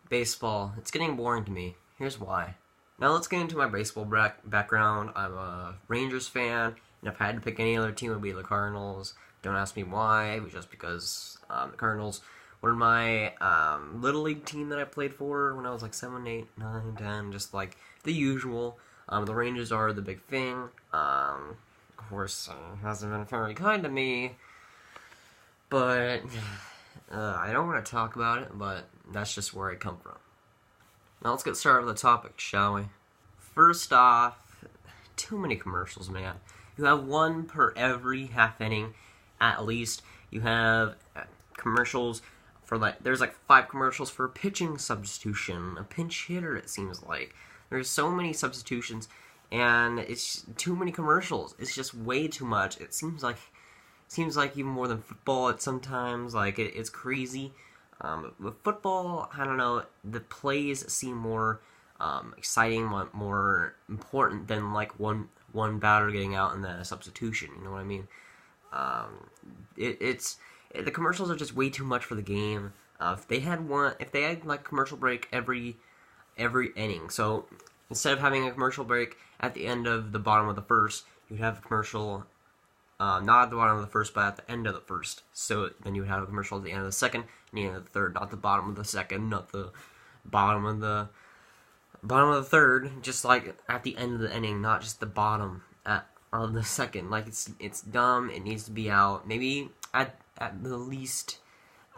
Baseball. It's getting boring to me. Here's why. Now let's get into my baseball background. I'm a Rangers fan, and if I had to pick any other team, it would be the Cardinals. Don't ask me why. It was just because the Cardinals were my little league team that I played for when I was like 7, 8, 9, 10, just like the usual. The Rangers are the big thing. Of course, hasn't been very kind to me, but I don't want to talk about it, but that's just where I come from. Now let's get started with the topic, shall we? First off, too many commercials, man. You have one per every half inning, at least. You have commercials for there's like 5 commercials for pitching substitution, a pinch hitter, it seems like. There's so many substitutions, and it's too many commercials. It's just way too much. It seems like even more than football at sometimes. Like, it's crazy. With football, I don't know, the plays seem more exciting, more important than like one batter getting out and then a substitution. You know what I mean? The commercials are just way too much for the game. If they had like commercial break every inning, so instead of having a commercial break at the end of the bottom of the first, you'd have a commercial. Not at the bottom of the first, but at the end of the first. So then you would have a commercial at the end of the second, and the end of the third. Not the bottom of the second, not the bottom of the third. Just like at the end of the inning, not just the bottom of the second. Like it's dumb. It needs to be out. Maybe at the least,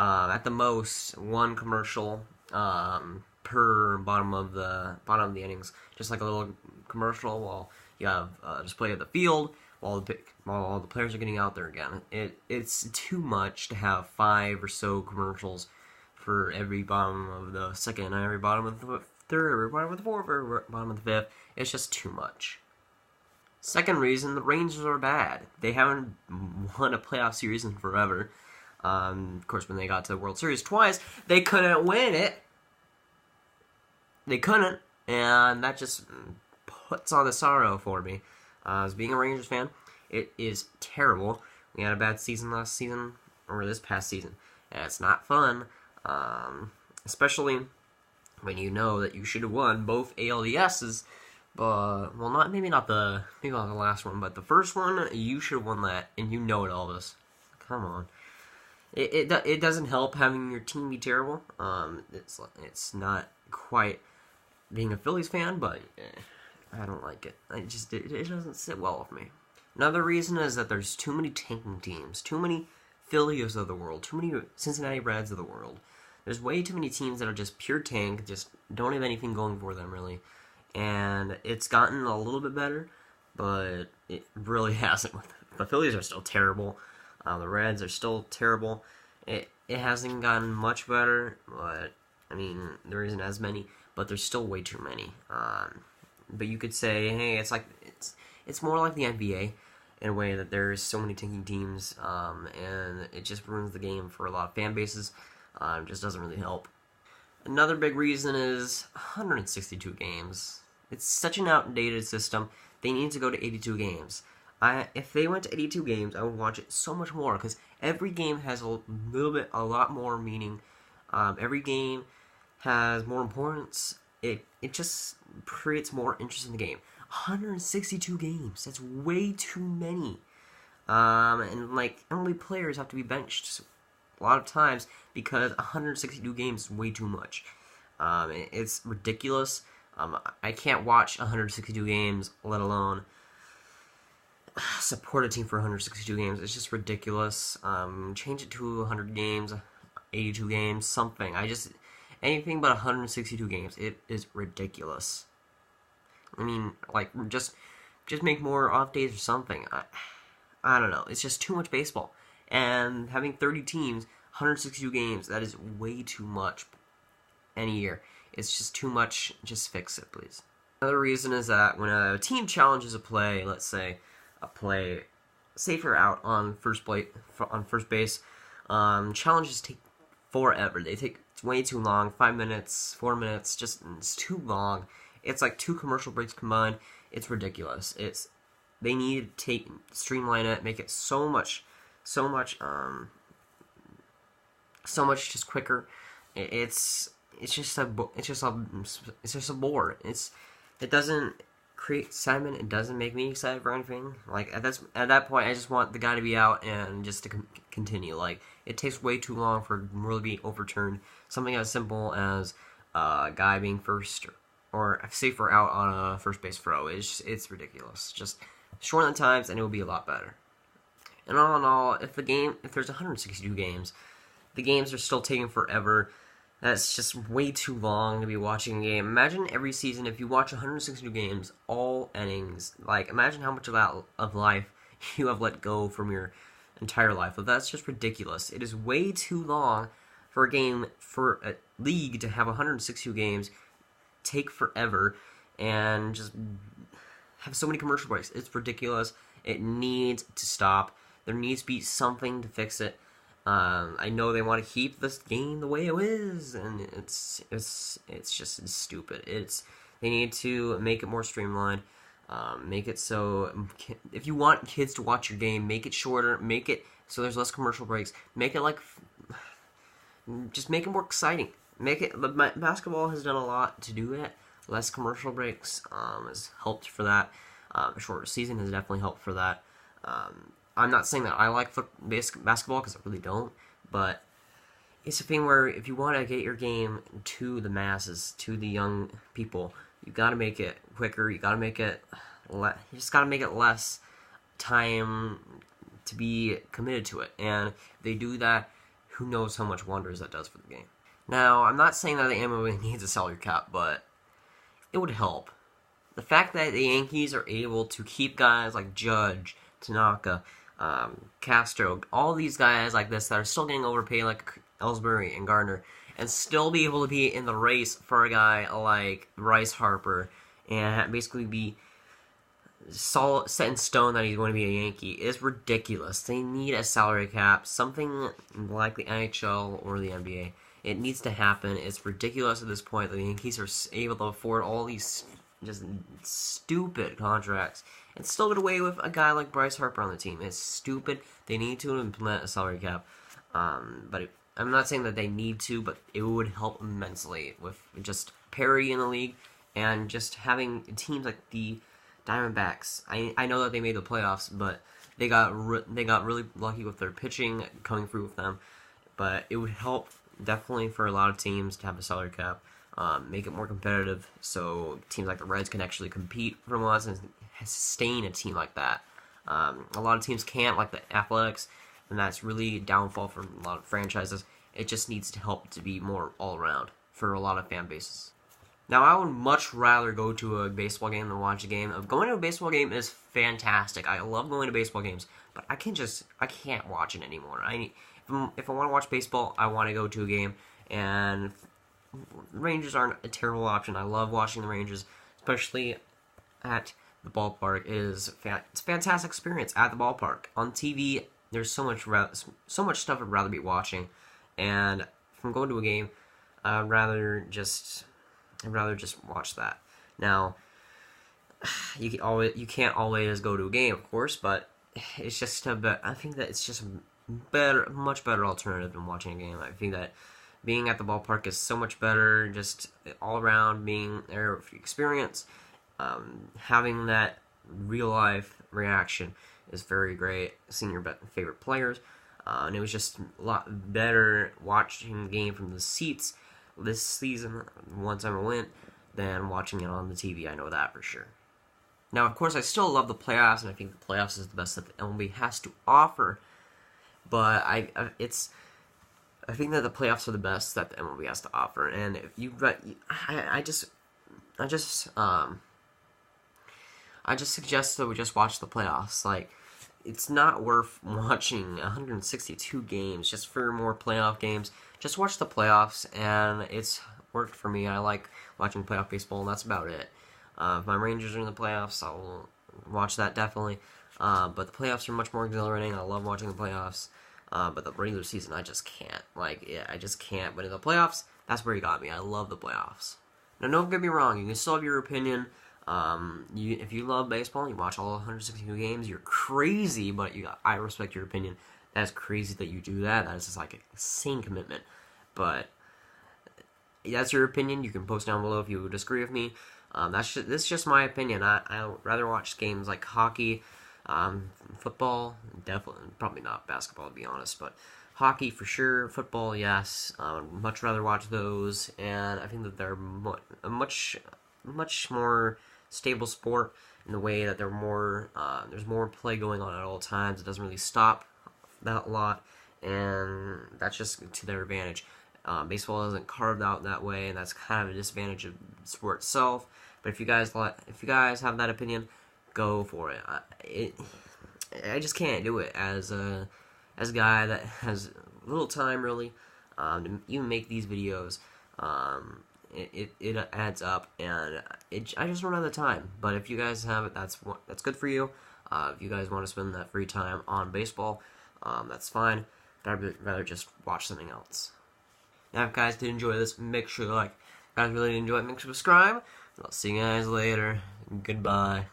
at the most, one commercial per bottom of the innings. Just like a little commercial while you have a display of the field. While the players are getting out there again. It's too much to have 5 or so commercials for every bottom of the second, every bottom of the third, every bottom of the fourth, every bottom of the fifth. It's just too much. Second reason, the Rangers are bad. They haven't won a playoff series in forever. Of course, when they got to the World Series twice, they couldn't win it. They couldn't, and that just puts on the sorrow for me. As being a Rangers fan, it is terrible. We had a bad season last season, or this past season, and it's not fun, especially when you know that you should have won both ALDSs, but, well, maybe not the last one, but the first one, you should have won that, and you know it, Elvis. Come on. It doesn't help having your team be terrible. It's not quite being a Phillies fan, but I don't like it. It doesn't sit well with me. Another reason is that there's too many tanking teams, too many Phillies of the world, too many Cincinnati Reds of the world. There's way too many teams that are just pure tank, just don't have anything going for them, really. And it's gotten a little bit better, but it really hasn't. The Phillies are still terrible. The Reds are still terrible. It hasn't gotten much better, but, I mean, there isn't as many, but there's still way too many. But you could say, hey, it's more like the NBA in a way that there's so many tanking teams, and it just ruins the game for a lot of fan bases. Just doesn't really help. Another big reason is 162 games. It's such an outdated system. They need to go to 82 games. If they went to 82 games, I would watch it so much more, because every game has a lot more meaning. Every game has more importance. It just creates more interest in the game. 162 games. That's way too many. And like early players have to be benched a lot of times because 162 games is way too much. It's ridiculous. I can't watch 162 games, let alone support a team for 162 games. It's just ridiculous. Change it to 100 games, 82 games, something. Anything but 162 games. It is ridiculous. I mean, like, just make more off days or something. I don't know. It's just too much baseball. And having 30 teams, 162 games, that is way too much any year. It's just too much. Just fix it, please. Another reason is that when a team challenges a play, let's say a play safer out on first base, challenges take forever. It's way too long. 5 minutes, 4 minutes, it's too long. It's like 2 commercial breaks combined. It's ridiculous. They need to streamline it, make it so much just quicker. It's it's just a bore. It doesn't create excitement. It doesn't make me excited for anything. Like at that point, I just want the guy to be out and just to continue. Like it takes way too long for it really be overturned. Something as simple as a guy being first or safer out on a first base throw. It's ridiculous. Just shorten the times and it will be a lot better. And all in all, if there's 162 games, the games are still taking forever. That's just way too long to be watching a game. Imagine every season if you watch 162 games, all innings. Like, imagine how much of that of life you have let go from your entire life. But that's just ridiculous. It is way too long for a league to have 162 games, take forever, and just have so many commercial breaks. It's ridiculous. It needs to stop. There needs to be something to fix it. I know they want to keep this game the way it is, and it's just stupid. They need to make it more streamlined. Make it so if you want kids to watch your game, make it shorter. Make it so there's less commercial breaks. Make it just make it more exciting. Basketball has done a lot to do it. Less commercial breaks has helped for that. A shorter season has definitely helped for that. I'm not saying that I like basketball because I really don't, but it's a thing where if you want to get your game to the masses, to the young people, you got to make it quicker. You got to make it. You just got to make it less time to be committed to it. And if they do that, who knows how much wonders that does for the game. Now, I'm not saying that the MLB needs a salary cap, but it would help. The fact that the Yankees are able to keep guys like Judge, Tanaka, Castro, all these guys like this that are still getting overpaid like Ellsbury and Gardner, and still be able to be in the race for a guy like Bryce Harper and basically be set in stone that he's going to be a Yankee is ridiculous. They need a salary cap, something like the NHL or the NBA. It needs to happen. It's ridiculous at this point that the Yankees are able to afford all these just stupid contracts and still get away with a guy like Bryce Harper on the team. It's stupid. They need to implement a salary cap. I'm not saying that they need to, but it would help immensely with just parity in the league and just having teams like the Diamondbacks. I know that they made the playoffs, but they got really lucky with their pitching coming through with them. But it would help definitely for a lot of teams to have a salary cap. Make it more competitive so teams like the Reds can actually compete for once and sustain a team like that. A lot of teams can't, like the Athletics, and that's really a downfall for a lot of franchises. It just needs to help to be more all-around for a lot of fan bases. Now, I would much rather go to a baseball game than watch a game. Going to a baseball game is fantastic. I love going to baseball games, but I can't watch it anymore. If I want to watch baseball, I want to go to a game, and Rangers aren't a terrible option. I love watching the Rangers, especially at the ballpark. It's a fantastic experience at the ballpark. On TV, there's so much stuff I'd rather be watching, and from going to a game, I'd rather just watch that. Now, you can't always go to a game, of course, but it's just I think that it's just a much better alternative than watching a game. I think that being at the ballpark is so much better, just all around, being there with the experience, having that real life reaction is very great. Seeing your favorite players, and it was just a lot better watching the game from the seats this season, one time I went, than watching it on the TV. I know that for sure. Now, of course, I still love the playoffs, and I think the playoffs is the best that the MLB has to offer. But I think that the playoffs are the best that the MLB has to offer, and I just suggest that we just watch the playoffs. Like, it's not worth watching 162 games just for more playoff games. Just watch the playoffs, and it's worked for me. I like watching playoff baseball, and that's about it. If my Rangers are in the playoffs, I'll watch that definitely. But the playoffs are much more exhilarating. I love watching the playoffs. But the regular season, I just can't. I just can't. But in the playoffs, that's where you got me. I love the playoffs. Now, don't get me wrong. You can still have your opinion. If you love baseball and you watch all 162 games, you're crazy. But I respect your opinion. That's crazy that you do that. That is just like an insane commitment. But That's your opinion. You can post down below if you disagree with me. This is just my opinion. I would rather watch games like hockey, football, definitely, probably not basketball to be honest, but hockey for sure, football, yes. I would much rather watch those, and I think that they're a much more stable sport in the way that they're more, there's more play going on at all times. It doesn't really stop that lot, and that's just to their advantage. Baseball isn't carved out that way, and that's kind of a disadvantage of the sport itself. But if you guys have that opinion, go for it. I just can't do it as a guy that has little time really to even make these videos. It adds up, and I just don't have the time. But if you guys have it, that's good for you. If you guys want to spend that free time on baseball, that's fine. But I'd rather just watch something else. Now, if you guys did enjoy this, make sure to like. If you guys really did enjoy it, make sure to subscribe. I'll see you guys later. Goodbye.